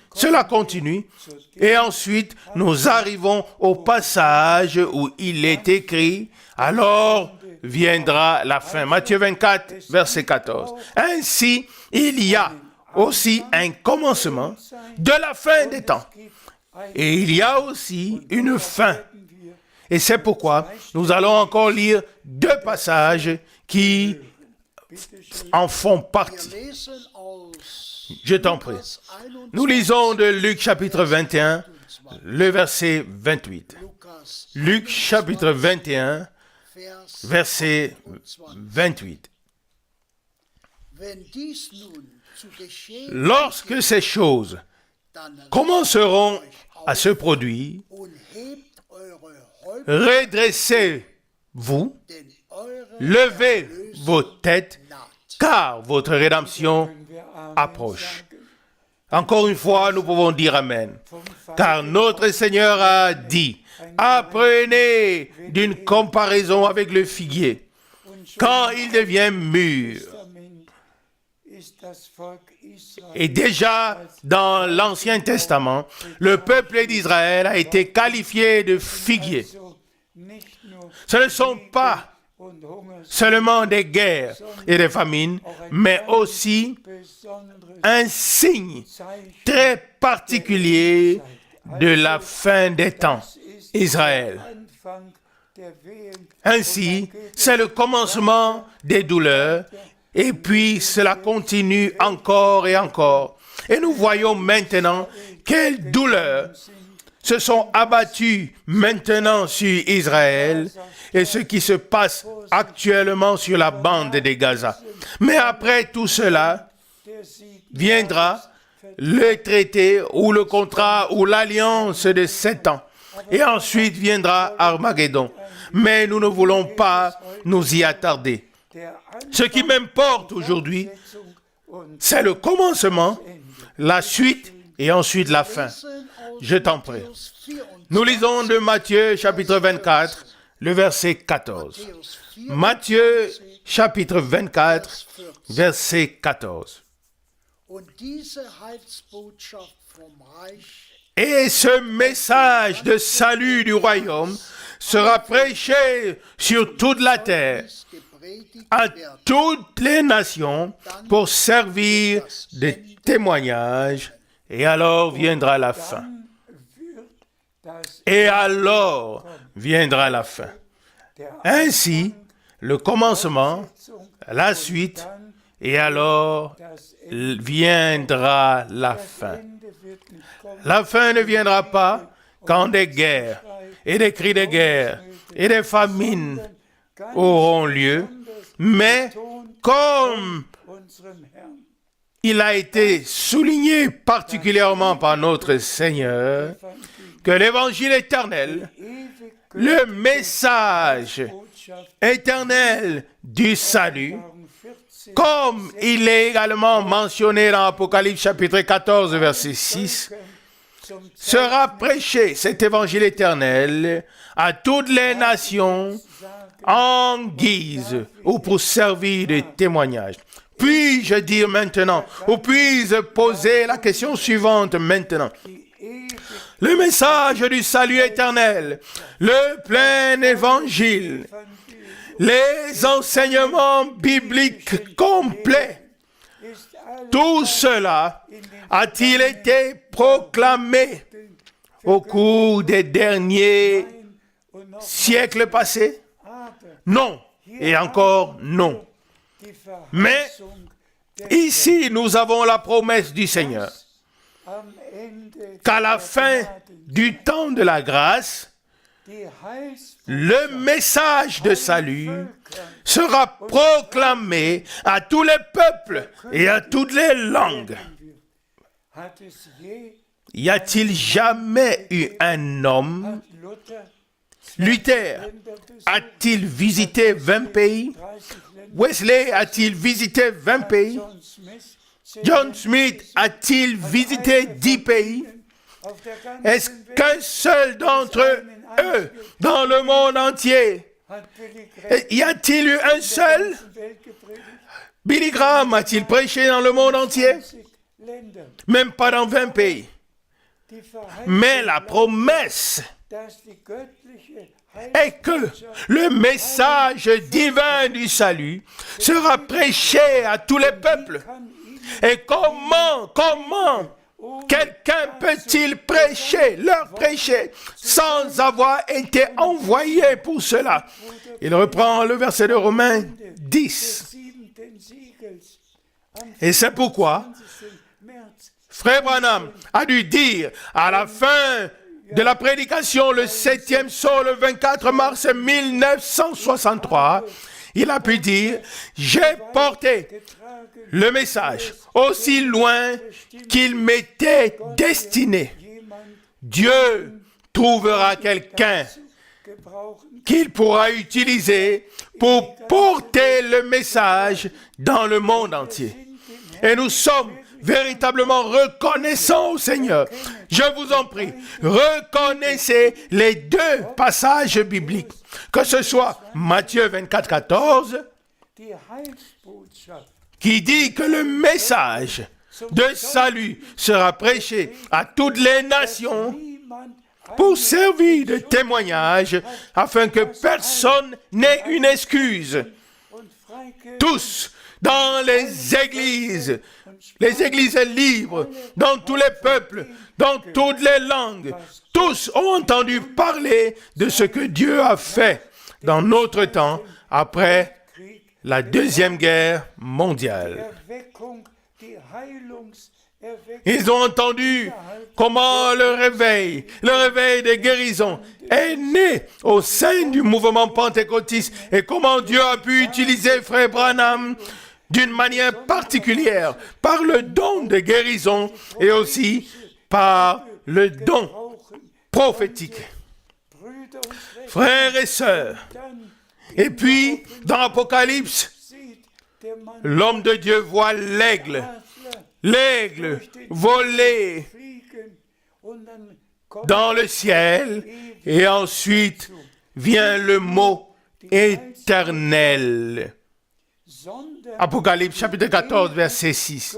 Et ensuite, nous arrivons au passage où il est écrit, alors viendra la fin. Matthieu 24, verset 14. Ainsi, il y a aussi un commencement de la fin des temps. Et il y a aussi une fin. Et c'est pourquoi nous allons encore lire 2 passages qui en font partie. Je t'en prie. Nous lisons de Luc chapitre 21, le verset 28. Luc chapitre 21, verset 28. Lorsque ces choses commenceront à se produire, redressez-vous, levez vos têtes, car votre rédemption approche. Encore une fois, nous pouvons dire Amen. Car notre Seigneur a dit, apprenez d'une comparaison avec le figuier. Quand il devient mûr, et déjà dans l'Ancien Testament, le peuple d'Israël a été qualifié de figuier. Ce ne sont pas seulement des guerres et des famines, mais aussi un signe très particulier de la fin des temps, Israël. Ainsi, c'est le commencement des douleurs, et puis cela continue encore et encore. Et nous voyons maintenant quelles douleurs se sont abattues maintenant sur Israël et ce qui se passe actuellement sur la bande de Gaza. Mais après tout cela, viendra le traité ou le contrat ou l'alliance de 7 ans. Et ensuite viendra Armageddon. Mais nous ne voulons pas nous y attarder. Ce qui m'importe aujourd'hui, c'est le commencement, la suite et ensuite la fin. Je t'en prie. Nous lisons de Matthieu chapitre 24, le verset 14. Matthieu chapitre 24, verset 14. Et ce message de salut du royaume sera prêché sur toute la terre, à toutes les nations, pour servir de témoignage, et alors viendra la fin. Et alors viendra la fin. Ainsi, le commencement, la suite, et alors viendra la fin. La fin ne viendra pas quand des guerres, et des cris de guerre, et des famines auront lieu, mais comme il a été souligné particulièrement par notre Seigneur, que l'évangile éternel, le message éternel du salut, comme il est également mentionné dans Apocalypse chapitre 14, verset 6, sera prêché, cet évangile éternel, à toutes les nations en guise ou pour servir de témoignage. Puis-je dire maintenant, ou puis-je poser la question suivante maintenant? Le message du salut éternel, le plein évangile, les enseignements bibliques complets, tout cela a-t-il été proclamé au cours des derniers siècles passés? Non, et encore non. Mais ici, nous avons la promesse du Seigneur qu'à la fin du temps de la grâce, le message de salut sera proclamé à tous les peuples et à toutes les langues. Y a-t-il jamais eu un homme, Luther, a-t-il visité 20 pays? Wesley a-t-il visité 20 pays? John Smith a-t-il visité 10 pays? Est-ce qu'un seul d'entre eux, dans le monde entier, y a-t-il eu un seul? Billy Graham a-t-il prêché dans le monde entier? Même pas dans 20 pays. Mais la promesse est que le message divin du salut sera prêché à tous les peuples. Et comment quelqu'un peut-il leur prêcher, sans avoir été envoyé pour cela? Il reprend le verset de Romains 10. Et c'est pourquoi Frère Branham a dû dire à la fin de la prédication le 7e soir, le 24 mars 1963, il a pu dire, j'ai porté le message aussi loin qu'il m'était destiné. Dieu trouvera quelqu'un qu'il pourra utiliser pour porter le message dans le monde entier. Et nous sommes véritablement reconnaissants au Seigneur. Je vous en prie, reconnaissez les deux passages bibliques, que ce soit Matthieu 24, 14, qui dit que le message de salut sera prêché à toutes les nations pour servir de témoignage afin que personne n'ait une excuse. Tous dans les églises libres, dans tous les peuples, dans toutes les langues, tous ont entendu parler de ce que Dieu a fait dans notre temps après la Deuxième Guerre mondiale. Ils ont entendu comment le réveil des guérisons est né au sein du mouvement pentecôtiste et comment Dieu a pu utiliser Frère Branham d'une manière particulière par le don de guérison et aussi par le don prophétique. Frères et sœurs, et puis dans l'Apocalypse, l'homme de Dieu voit l'aigle voler dans le ciel et ensuite vient le mot éternel. Apocalypse chapitre 14 verset 6.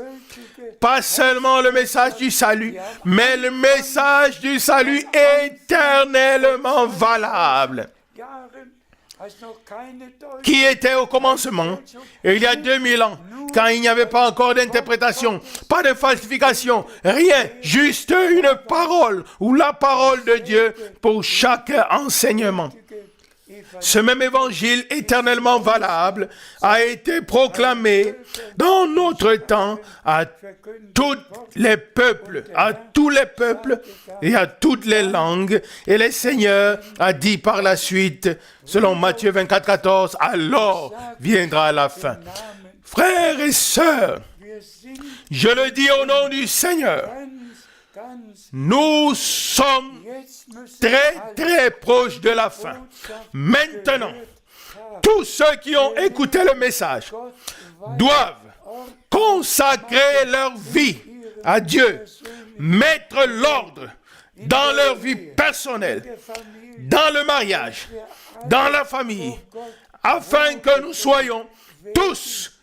Pas seulement le message du salut, mais le message du salut éternellement valable, qui était au commencement, et il y a 2000 ans, quand il n'y avait pas encore d'interprétation, pas de falsification, rien, juste une parole, ou la parole de Dieu pour chaque enseignement. Ce même évangile éternellement valable a été proclamé dans notre temps à tous les peuples, et à toutes les langues. Et le Seigneur a dit par la suite, selon Matthieu 24, 14, alors viendra la fin. Frères et sœurs, je le dis au nom du Seigneur, nous sommes très très proches de la fin. Maintenant, tous ceux qui ont écouté le message doivent consacrer leur vie à Dieu, mettre l'ordre dans leur vie personnelle, dans le mariage, dans la famille, afin que nous soyons tous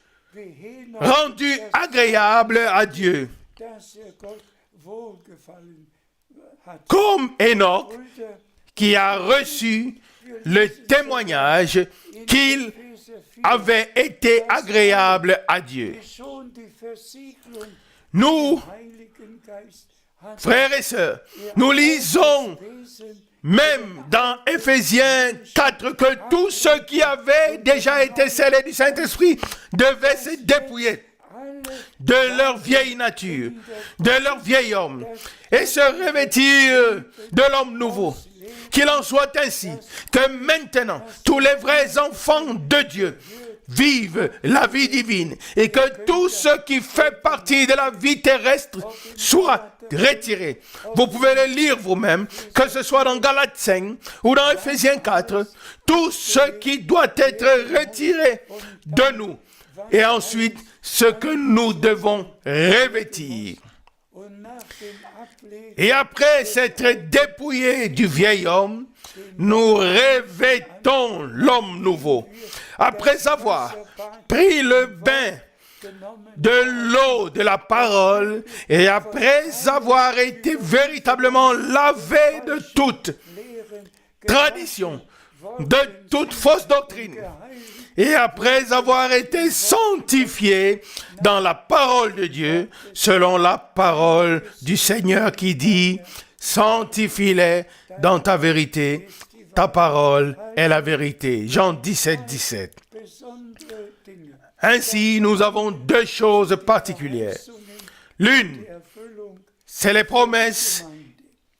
rendus agréables à Dieu. Comme Enoch, qui a reçu le témoignage qu'il avait été agréable à Dieu. Nous, frères et sœurs, nous lisons même dans Éphésiens 4 que tous ceux qui avaient déjà été scellés du Saint-Esprit devaient se dépouiller de leur vieille nature, de leur vieil homme, et se revêtir de l'homme nouveau. Qu'il en soit ainsi, que maintenant, tous les vrais enfants de Dieu vivent la vie divine, et que tout ce qui fait partie de la vie terrestre soit retiré. Vous pouvez le lire vous-même, que ce soit dans Galates 5 ou dans Éphésiens 4, tout ce qui doit être retiré de nous, et ensuite ce que nous devons revêtir. Et après s'être dépouillé du vieil homme, nous revêtons l'homme nouveau. Après avoir pris le bain de l'eau de la parole et après avoir été véritablement lavé de toute tradition, de toute fausse doctrine, et après avoir été sanctifié dans la parole de Dieu, selon la parole du Seigneur qui dit, sanctifie-les dans ta vérité, ta parole est la vérité. Jean 17, 17. Ainsi, nous avons deux choses particulières. L'une, c'est les promesses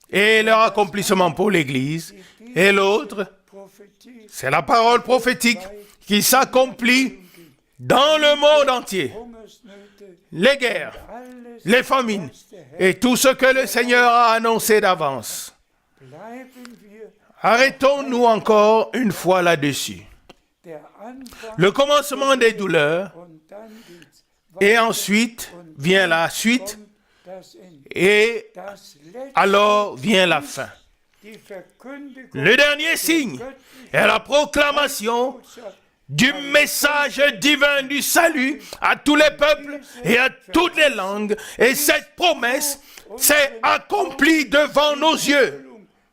et leur accomplissement pour l'Église. Et l'autre, Prophetie, c'est la parole prophétique qui s'accomplit dans le monde entier. Hungersnöte, Les guerres, alles, les famines was der Herr, et tout ce que le Seigneur a annoncé d'avance. bleiben wir Arrêtons-nous encore une fois là-dessus. der Anfang Le commencement des douleurs und dann geht's et ensuite vient la suite kommt das Ende. et Das letzte, alors vient la fin. die Verkündigung Le dernier signe est la proclamation du message divin du salut à tous les peuples et à toutes les langues. Et cette promesse s'est accomplie devant nos yeux.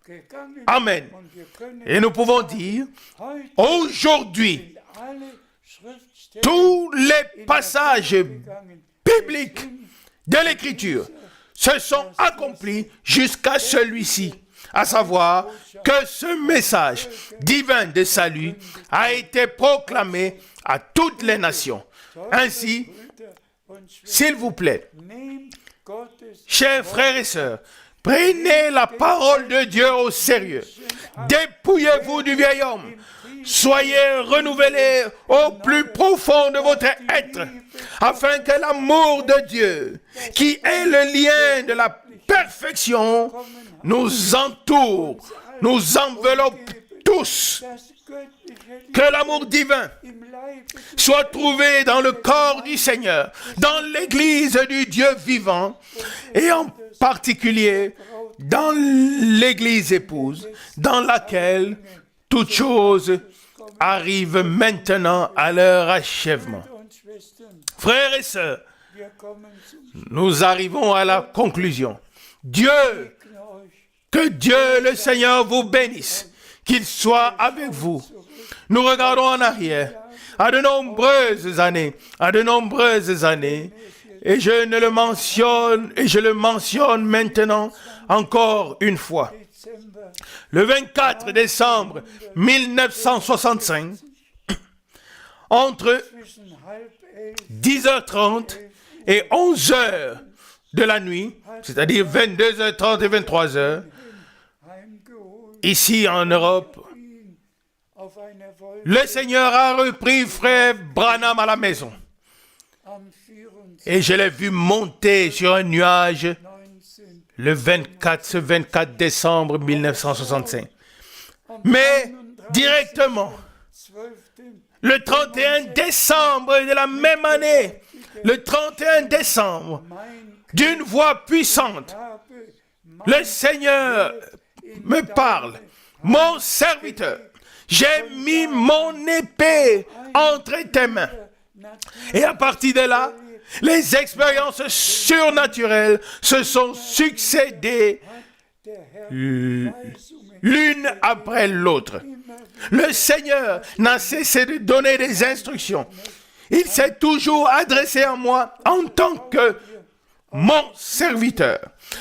gegangen. Amen. Und wir können Et nous pouvons dire, heute aujourd'hui, alle Schriftstellen tous les passages gegangen. bibliques de l'Écriture se sont accomplis jusqu'à celui-ci, à savoir que ce message divin de salut a été proclamé à toutes les nations. Ainsi, Brüder und Schwestern, s'il vous plaît, nehmt Gottes chers frères et sœurs, prenez la parole de Dieu au sérieux. Dépouillez-vous du vieil homme. Soyez renouvelés au plus profond de votre être, afin que l'amour de Dieu, qui est le lien de la perfection, nous entoure, nous enveloppe tous. das göttliche Que l'amour divin im Leibe soit trouvé dans le corps du Seigneur, dans l'église du Dieu vivant, et en particulier dans l'église épouse, dans laquelle toutes choses arrivent maintenant à leur achèvement. und Schwestern, Frères et sœurs, wir kommen zum nous arrivons à la conclusion. Dieu, Segen euch. que Dieu le Seigneur vous bénisse, qu'il soit avec vous. Nous regardons en arrière, à de nombreuses années, et je le mentionne maintenant encore une fois. Dezember Le 24 décembre 1965, entre zwischen 10:30 10h30 et 11h de la nuit, c'est-à-dire 22h30 et 23h, heimgeholt, ici en Europe, ihn auf einer Wolke le Seigneur a repris frère Branham à la maison. am 24. Et je l'ai vu monter sur un nuage 19. le 24 décembre 1965. Mais directement, 12. le 31 décembre de la même année, le 31 décembre, Mein d'une voix puissante, Knabe, le Seigneur me parle. Mon serviteur, j'ai mis mon épée entre tes mains. Et à partir de là, les expériences surnaturelles se sont succédées der Herr l'une après l'autre. Le Seigneur n'a cessé de donner des instructions. Il s'est toujours adressé à moi en tant que mon serviteur.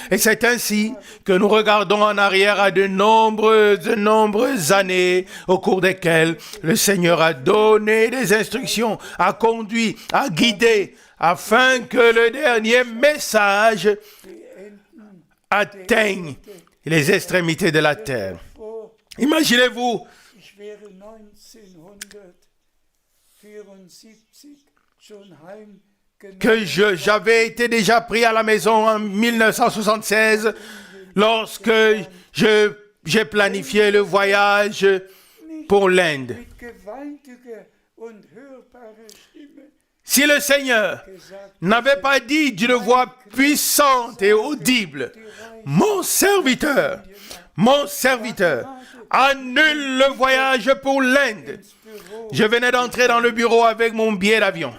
Et c'est ainsi que nous regardons en arrière à de nombreuses années au cours desquelles le Seigneur a donné des instructions, a conduit, a guidé, afin que le dernier message atteigne les extrémités de la terre. vor, Imaginez-vous, ich wäre 1974 schon heimgenommen que j'avais été déjà pris à la maison en 1976 lorsque j'ai planifié le voyage pour l'Inde. mit gewaltiger und hörbarer Stimme Si le Seigneur n'avait pas dit d'une voix puissante et audible, mon serviteur, annule le voyage pour l'Inde. Je venais d'entrer dans le bureau avec mon billet d'avion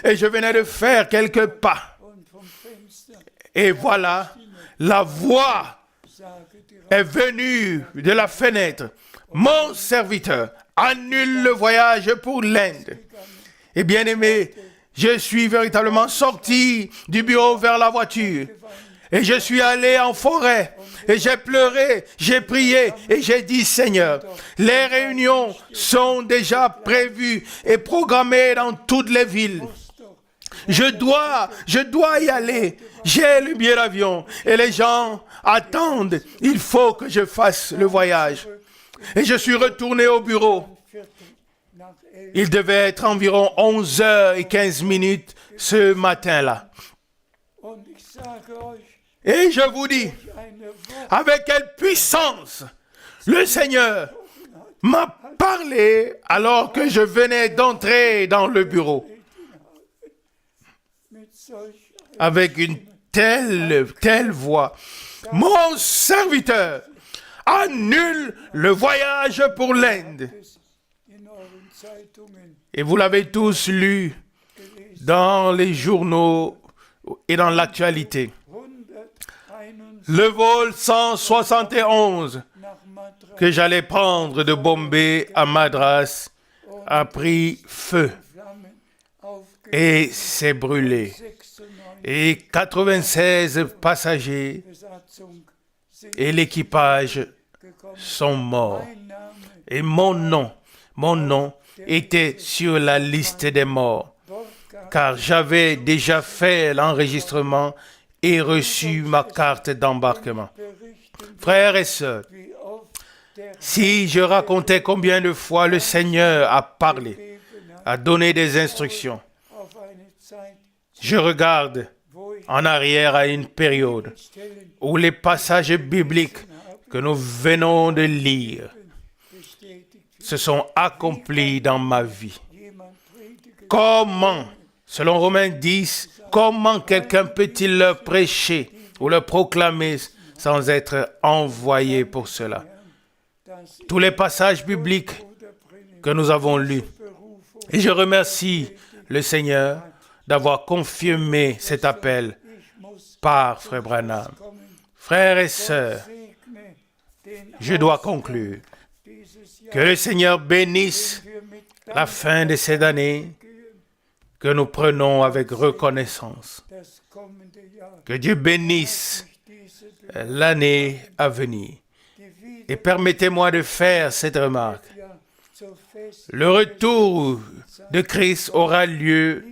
et je venais de faire quelques pas. und vom Fenster Et voilà, la voix sage die est venue de la fenêtre. Mon serviteur, annule le voyage pour l'Inde. Et bien aimé, je suis véritablement sorti du bureau vers la voiture. Et je suis allé en forêt. Et j'ai pleuré, j'ai prié et j'ai dit, Seigneur, les réunions sont déjà prévues et programmées dans toutes les villes. Je dois y aller. J'ai le billet d'avion et les gens attendent. Il faut que je fasse le voyage. Et je suis retourné au bureau. Il devait être environ 11h15 ce matin-là. Et je vous dis, avec quelle puissance le Seigneur m'a parlé alors que je venais d'entrer dans le bureau. Avec une telle voix. Mon serviteur annule le voyage pour l'Inde. Et vous l'avez tous lu dans les journaux et dans l'actualité. Le vol 171 que j'allais prendre de Bombay à Madras a pris feu et s'est brûlé. Et 96 passagers et l'équipage sont morts. Et mon nom était sur la liste des morts, car j'avais déjà fait l'enregistrement et reçu ma carte d'embarquement. Frères et sœurs, si je racontais combien de fois le Seigneur a parlé, a donné des instructions, je regarde en arrière à une période où les passages bibliques que nous venons de lire se sont accomplis dans ma vie. Comment, selon Romains 10, comment quelqu'un peut-il leur prêcher ou leur proclamer sans être envoyé pour cela? Tous les passages bibliques que nous avons lus. Et je remercie le Seigneur d'avoir confirmé cet appel par Frère Branham. Frères et sœurs, je dois conclure. Que le Seigneur bénisse la fin de cette année que nous prenons avec reconnaissance. Que Dieu bénisse l'année à venir. Et permettez-moi de faire cette remarque. Le retour de Christ aura lieu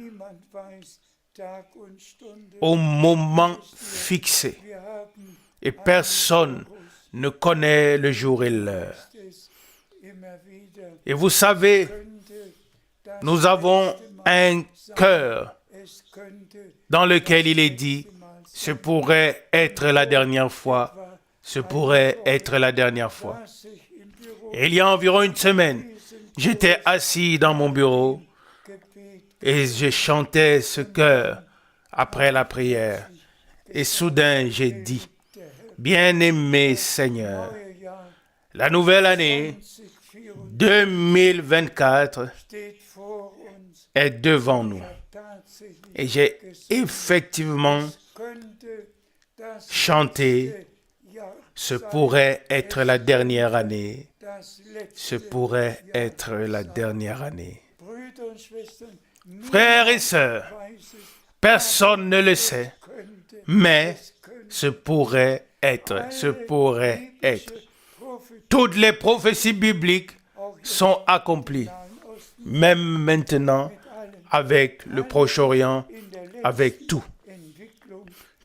au moment fixé. Et personne ne connaît le jour et l'heure. Et vous savez, nous avons un cœur dans lequel il est dit, ce pourrait être la dernière fois, ce pourrait être la dernière fois. Et il y a environ une semaine, j'étais assis dans mon bureau et je chantais ce chœur après la prière. Et soudain, j'ai dit, bien-aimé Seigneur, la nouvelle année 2024 est devant nous. Et j'ai effectivement chanté, ce pourrait être la dernière année. Ce pourrait être la dernière année. Frères et sœurs, personne ne le sait, mais ce pourrait être, ce pourrait être. Toutes les prophéties bibliques sont accomplies, même maintenant avec le Proche-Orient, avec tout.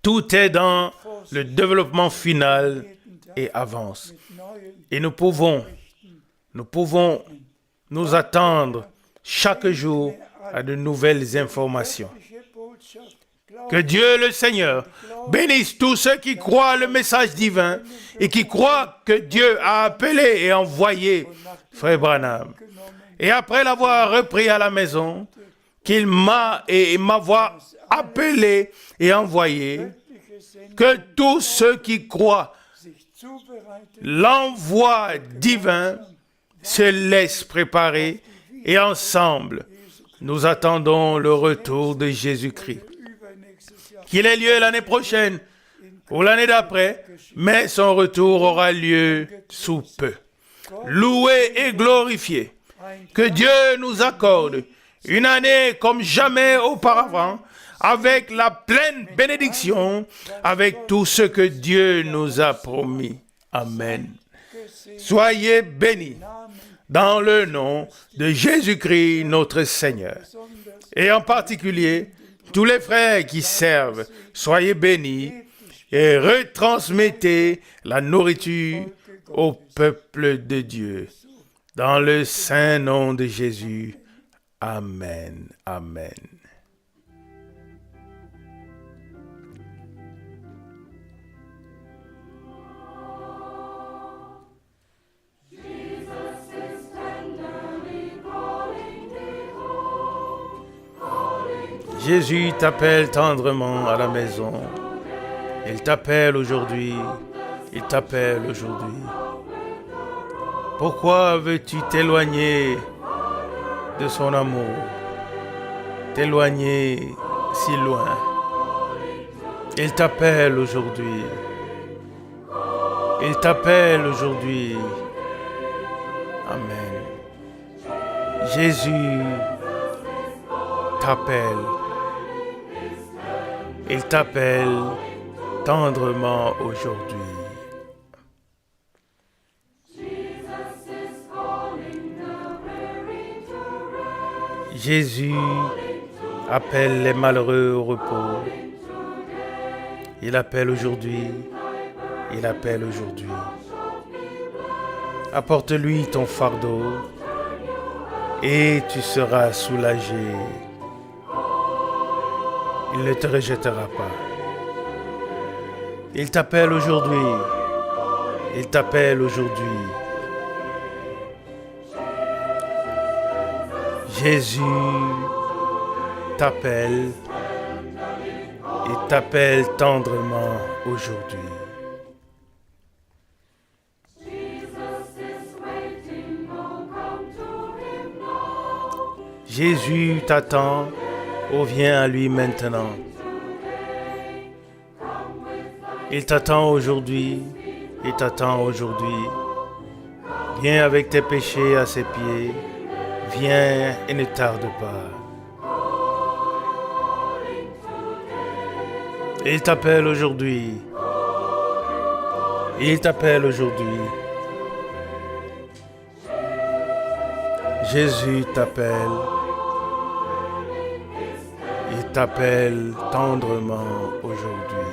Tout est dans le développement final et avance. Et nous pouvons nous attendre chaque jour à de nouvelles informations. Que Dieu le Seigneur bénisse tous ceux qui croient le message divin et qui croient que Dieu a appelé et envoyé Frère Branham. Et après l'avoir repris à la maison, qu'il m'avoir appelé et envoyé, que tous ceux qui croient l'envoi divin se laissent préparer et ensemble, nous attendons le retour de Jésus-Christ. Qu'il ait lieu l'année prochaine ou l'année d'après, mais son retour aura lieu sous peu. Loué et glorifié. Que Dieu nous accorde une année comme jamais auparavant, avec la pleine bénédiction, avec tout ce que Dieu nous a promis. Amen. Soyez bénis dans le nom de Jésus-Christ notre Seigneur. Et en particulier, tous les frères qui servent, soyez bénis et retransmettez la nourriture au peuple de Dieu. Dans le saint nom de Jésus. Amen. Amen. Jésus t'appelle tendrement à la maison. Il t'appelle aujourd'hui. Il t'appelle aujourd'hui. Pourquoi veux-tu t'éloigner de son amour? T'éloigner si loin. Il t'appelle aujourd'hui. Il t'appelle aujourd'hui. Amen. Jésus t'appelle. Il t'appelle tendrement aujourd'hui. Jésus appelle les malheureux au repos. Il appelle aujourd'hui. Il appelle aujourd'hui. Apporte-lui ton fardeau et tu seras soulagé. Il ne te rejettera pas. Il t'appelle aujourd'hui. Il t'appelle aujourd'hui. Jésus t'appelle. Il t'appelle tendrement aujourd'hui. Jésus t'attend. Oh, viens à lui maintenant. Il t'attend aujourd'hui. Il t'attend aujourd'hui. Viens avec tes péchés à ses pieds. Viens et ne tarde pas. Il t'appelle aujourd'hui. Il t'appelle aujourd'hui. Jésus t'appelle. Il t'appelle tendrement aujourd'hui.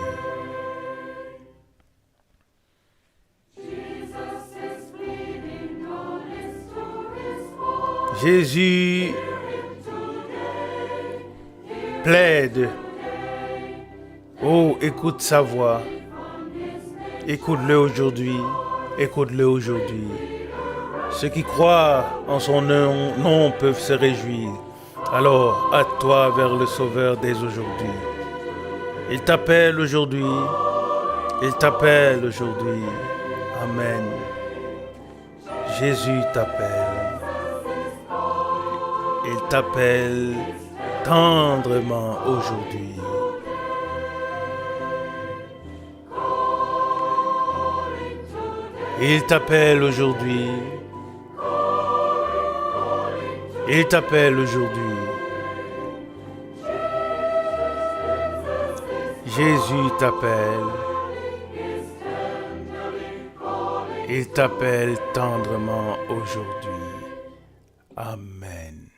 Jésus plaide. Oh, écoute sa voix. Écoute-le aujourd'hui. Écoute-le aujourd'hui. Ceux qui croient en son nom peuvent se réjouir. Alors, hâte-toi vers le Sauveur dès aujourd'hui. Il t'appelle aujourd'hui. Il t'appelle aujourd'hui. Amen. Jésus t'appelle. Il t'appelle tendrement aujourd'hui. Il t'appelle aujourd'hui. Il t'appelle aujourd'hui. Jésus t'appelle. Il t'appelle tendrement aujourd'hui. Amen.